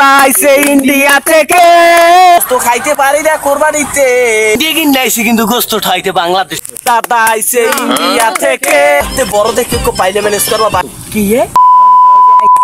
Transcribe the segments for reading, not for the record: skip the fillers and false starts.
দাদা আইছে ইন্ডিয়া থেকে তো খাইতে পারি না কোরবানিতে দিগিন নাইছি কিন্তু গোস্ত খাইতে বাংলাদেশ দাদা আইছে ইন্ডিয়া থেকে বড় দেখে কো পাইলে ম্যানেজ করবা কি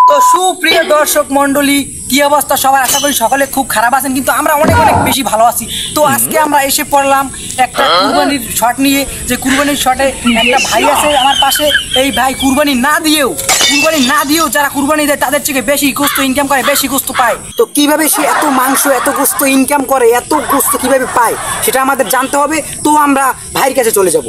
তো সুপ্রিয় দর্শক মন্ডলী কি অবস্থা সবার আশা করি সকলে খুব খারাপ আছেন কিন্তু আমরা অনেক অনেক বেশি ভালো আছি তো আজকে আমরা এসে পড়লাম একটা কুরবানির শট নিয়ে যে কুরবানির শটে একটা ভাই আছে আমার পাশে এই ভাই কুরবানি না দিয়েও যারা কুরবানি দেয় তাদের থেকে বেশি গোস্ত ইনকাম করে বেশি গোস্ত পায় তো কিভাবে সে এত মাংস এত গোস্ত ইনকাম করে এত গোস্ত কিভাবে পায় সেটা আমাদের জানতে হবে তো আমরা ভাইয়ের কাছে চলে যাব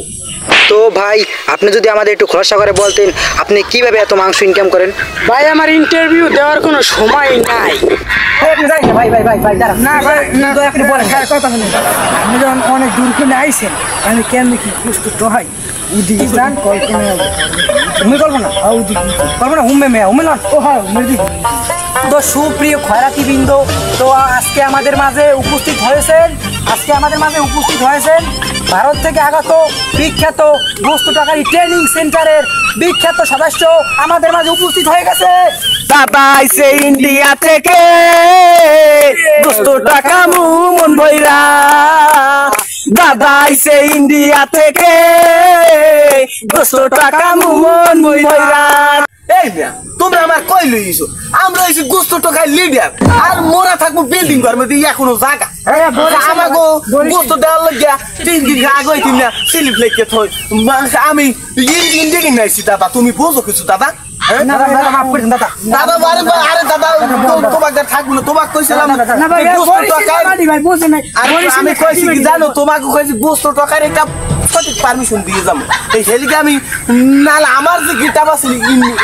তো ভাই আপনি যদি আমাদের একটু খোলাসা করে বলতেন আপনি কিভাবে এত মাংস ইনকাম করেন? ভাই আমার ইন্টারভিউ দেওয়ার কোনো সময় নাই। ভাই ভাই ভাই ভাই দাঁড়া না ভাই দয়া করে বলেন কথা বলেন আপনি যখন অনেক দূর করে আইছেন আমি কেমনি কি প্রস্তুত হয় উদিকে যান কল্পনা তুমি কল্পনা উদিকে কল্পনা হুমে মেয়া হুমে না ও হয় মেদি তো সুপ্রিয় খয়রাতি বৃন্দ তো আজকে আমাদের মাঝে উপস্থিত হয়েছেন ভারত থেকে আগত বিখ্যাত গোস্ত টাকারি ট্রেনিং সেন্টারের বিখ্যাত সদস্য আমাদের মাঝে উপস্থিত হয়ে গেছে দাদা আইছে ইন্ডিয়া থেকে গোস্ত টাকা মন ভইরা দাদা আইছে ইন্ডিয়া থেকে গোস্ত টাকা মন ভইরা এই মিয়া তোমরা আমার কই লইছো আমরা এসে গোস্ত টাকা লিডার আর মোরা থাকবো বিল্ডিং ঘর মধ্যে এখনো জায়গা আমাকে গোস্ত দেওয়ার লাগিয়া 3 দিন আগে হইতিম না স্লিপ লেগে থই আমি ইন্ডিয়া নাইছি দাদা তুমি বোঝো কিছু দাদা দাদা আরে দাদা তোমাকে থাকবো না তোমাকে কইছিলাম আমি কইছি কি জানো তোমাকে কইছি গোস্ত টাকার একটা সঠিক পারমিশন দিয়ে যাবো এই হেলিকে আমি নাহলে আমার যে গিটার আছে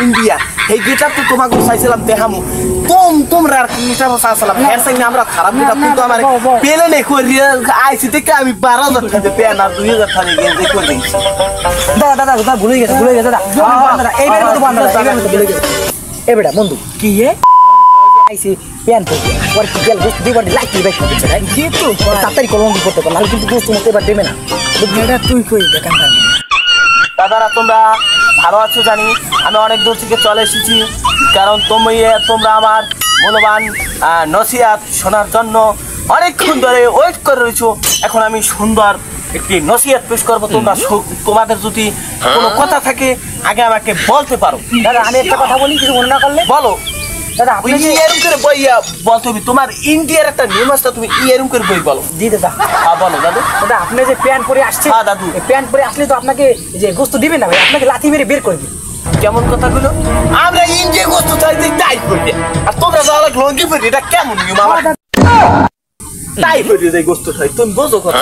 ইন্ডিয়া এই গিটার তো তোমাকে চাইছিলাম দেখামো তোমরা আর গিটার চাইছিলাম এর সঙ্গে আমরা খারাপ গিটার কিন্তু আমার পেলে নেই করিয়া আইসি থেকে আমি 12,000 টাকা পেয়ে না 2,000 টাকা গেঞ্জি করে দিয়েছি দাদা দাদা ভুলে গেছে দাদা এইবার মতো বন্ধ ভুলে গেছে এ বেটা বন্ধু কি আইসি প্যান পড়বে ওর কি গেল গোস্ত দিবার লাইক দিবে দিচ্ছে ভাই কিন্তু তাড়াতাড়ি কলম দি করতে নাহলে কিন্তু গোস্ত মতে এবার দেবে না এটা তুই কই দেখান দাদারা তোমরা ভালো আছো জানি আমি অনেক দূর থেকে চলে এসেছি কারণ তোমরা আমার মূল্যবান নসিহত শোনার জন্য অনেকক্ষণ ধরে ওয়েট করে রয়েছো এখন আমি সুন্দর একটি নসিহত পেশ করবো তোমরা তোমাদের যদি কোনো কথা থাকে আগে আমাকে বলতে পারো দাদা আমি একটা কথা বলি কিছু মনে না করলে বলো দাদা আপনি এরকম করে বই বলতে হবে তোমার ইন্ডিয়ার একটা নিয়ম আছে তুমি এরকম করে বই বলো জি দাদা বলো দাদু দাদা আপনি যে প্যান্ট পরে আসছেন দাদু প্যান্ট পরে আসলে তো আপনাকে যে গোস্ত দিবে না ভাই আপনাকে লাথি মেরে বের করে দিবে কেমন কথাগুলো আমরা ইন্ডিয়া গোস্ত চাইতে তাই করি আর তোমরা যাওয়া লঙ্গি পরি এটা কেমন নিয়ম আমার তাই করি যে গোস্ত খাই তুমি বোঝো কথা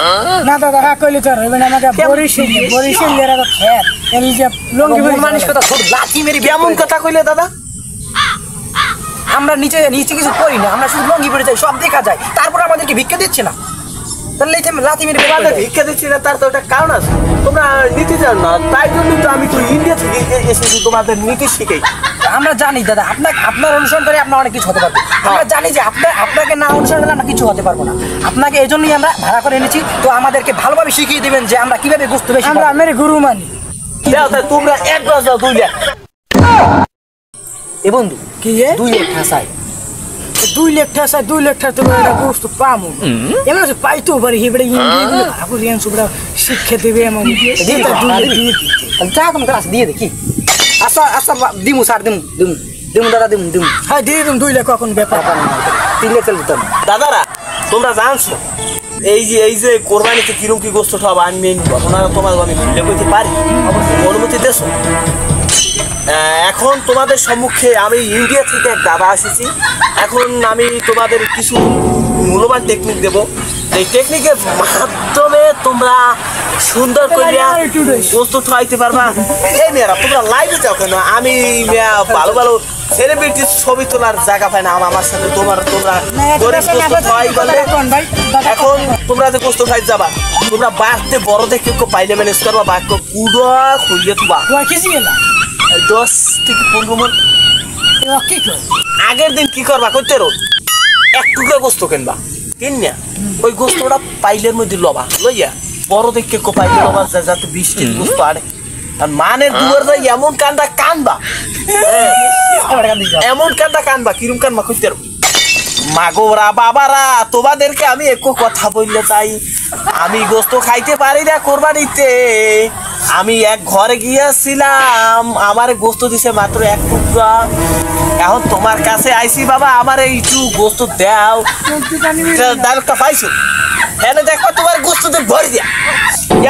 না দাদা কইলে তো হবে না আমাকে বরিশাল এর খেত এই যে লঙ্গি পরি মানুষ কথা সব লাথি মেরে কেমন কথা কইলে দাদা আমরা নিচে কিছু করি না আমরা শুধু লঙ্গি পরে যাই সব দেখা যায় তারপর আমাদেরকে ভিক্ষা দিচ্ছে না তাহলে লাথি মেরে ভিক্ষা দিচ্ছি না তার তো একটা কারণ আছে তোমরা নীতি জানো না তাই জন্য তো আমি তো ইন্ডিয়া থেকে এসেছি তোমাদের নীতি শিখাই আমরা জানি দাদা আপনার অনুসরণ করে আপনার অনেক কিছু হতে পারবে আমরা জানি যে আপনাকে না অনুসরণ করলে আমরা কিছু হতে পারবো না আপনাকে এই জন্যই আমরা ভাড়া করে এনেছি তো আমাদেরকে ভালোভাবে শিখিয়ে দেবেন যে আমরা কিভাবে গোস্ত বেশি আমরা মেরে গুরু মানি তোমরা এক গ্লাস দাও 2 লাখ এ বন্ধু কি 2 লাখ ঠাসাই 2 লাখ ঠাসাই 2 লাখ ঠাসা তুমি এটা গোস্ত পামু এমন আছে পাইতো পারি হেবড়ে ইন্ডিয়া আপু রিয়ান সুবড়া শিক্ষা দেবে আমাকে দিয়ে 2 লাখ দিয়ে যা কোন ক্লাস দিয়ে দেখি আচ্ছা দিমু স্যার দিমু দাদা দিমু হ্যাঁ দিয়ে দিম 2 লাখ কখন ব্যাপার 3 লাখ চলে দিতাম দাদারা তোমরা জানছো এই যে কোরবানিতে কিরকম কি গোস্ত খাওয়া আমি মেইন ঘটনা তোমাদের আমি ভুলে বলতে পারি অনুমতি দেছো এখন তোমাদের সম্মুখে আমি ইন্ডিয়া থেকে এক দাদা এসেছি এখন আমি তোমাদের কিছু মূল্যবান টেকনিক দেবো এই টেকনিকের মাধ্যমে তোমরা সুন্দর করে গোস্ত খাইতে পারবা এই মেয়েরা তোমরা লাইভে যাও কেন আমি ভালো ভালো সেলিব্রিটির ছবি তোলার জায়গা পাই না আমার সাথে তোমরা গরিব গোস্ত খাই বলে এখন তোমরা যে গোস্ত খাই যাবা তোমরা বাড়তে বড় দেখে পাইলে ম্যানেজ করবা বাক্য কুড়া খুলিয়ে তুবা 10 থেকে 15 মন আগের দিন কি করবা করতে রো 1 টুকরা গোস্ত কিনবা কিনিয়া ওই গোস্তটা পাইলের মধ্যে লবা লইয়া বড় দেখে পাইলে লবা যাতে 20 কেজি গোস্ত আনে আর মানের দুয়ার যাই এমন কান্দা কানবা কিরম কানবা করতে রো মাগোরা বাবারা, তোমাদেরকে আমি একটু কথা বললে চাই। আমি গোস্ত খাইতে পারি না কোরবানিতে। আমি এক ঘরে গিয়েছিলাম, আমার গোস্ত দিছে মাত্র এক টুকরা। এখন তোমার কাছে আইসি বাবা, আমার একটু গোস্ত দাও। দালটা পাইছো? এনে দেখো তোমার গোস্ততে ভরি দিয়া,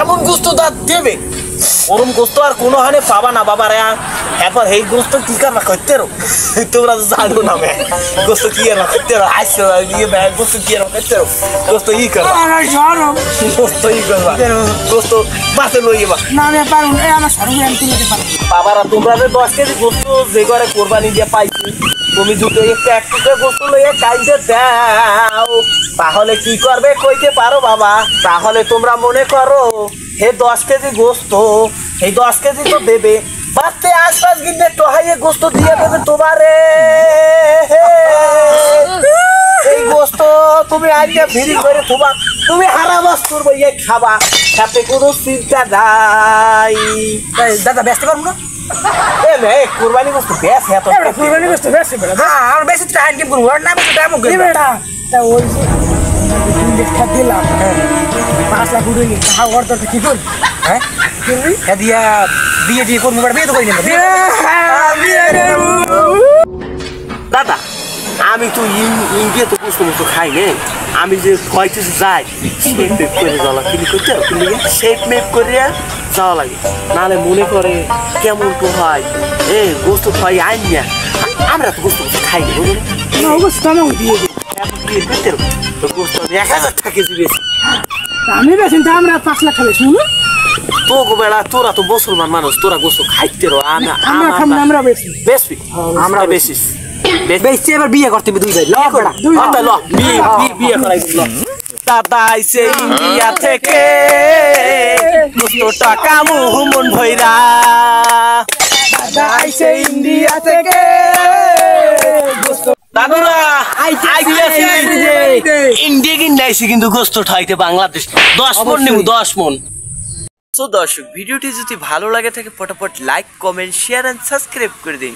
এমন গোস্ত দাঁত দেবে, ওরম গোস্ত আর কোনো হানে পাবা না বাবা রে। এরপর এই গোস্ত কি করবা করতে রো, তোমরা তো জানো না ভাই গোস্ত কি আর করতে রো। আসছো ভাই গোস্ত কি আর করতে রো, গোস্ত ই করবা, গোস্ত ই করবা, গোস্ত বাসে লই যাবা। বাবারা তোমরা 10 কেজি গোস্ত যে করে কোরবানি দিয়ে পাইছি, তুমি দুটো এক টুকরো গোস্ত লইয়ে কাইতে দাও, তাহলে কি করবে কইতে পারো বাবা? তাহলে তোমরা মনে করো হে 10 কেজি গোস্ত, এই 10 কেজি তো দেবে, বাড়তে আশপাশ গিয়ে টোহাইয়ে গোস্ত দিয়ে দেবে তোমারে। এই গোস্ত তুমি আজকে ভিড়ি করে তোমার তুমি হারাবাস করবো, ইয়ে খাবা, সাথে কোনো চিন্তা নাই। দাদা ব্যস্ত পারবো না, কোরবানি গোস্ত বেশ এত কুরবানি করতে বেশি বেড়া আর বেশি টাইম কি করবো না, বেশি টাইম ওকে বেটা। তা ওই যে লেখা দিলাম 5 লাখ উড়ে নি, তাহা ওর দরকার কি করবি? হ্যাঁ করবি দিয়া বিয়ে দিয়ে করবো, বিয়ে তো করি না দাদা। আমি তো ইন্ডিয়া তো গোস্ত মতো খাই নে, আমি যে কয়তে যাই শেপ মেপ করে যাওয়া লাগে, কিন্তু করতে শেপ মেপ করে যাওয়া লাগে, নাহলে মনে করে কেমন তো হয়। গোস্ত খাই আইন না, আমরা তো গোস্ত খাই না, গোস্ত 1000 টাকা কেজি বেশি। আমি বেশি আমরা 5 লাখ খাবে শুনো তো বেলা তোরা তো মুসলমান মানুষ, তোরা গোস্ত খাইতে রো, আমরা বেশি বেশি আমরা বেশি বেশি এবার বিয়ে করতে হবে 2 ভাই ল বেড়া ল বিয়ে করাই ল। দাদা আইছে ইন্ডিয়া থেকে গোস্ত টাকা মুহমন ভৈরা, দাদা আইছে ইন্ডিয়া থেকে দাদুরা ইন্ডিয়া কিনে আইছে কিন্তু গোস্ত ঠাইতে বাংলাদেশ 10 মন নিব, 10 মন। তো দর্শক ভিডিওটি যদি ভালো লাগে থাকে ফটাফট like comment share and subscribe করে দিন।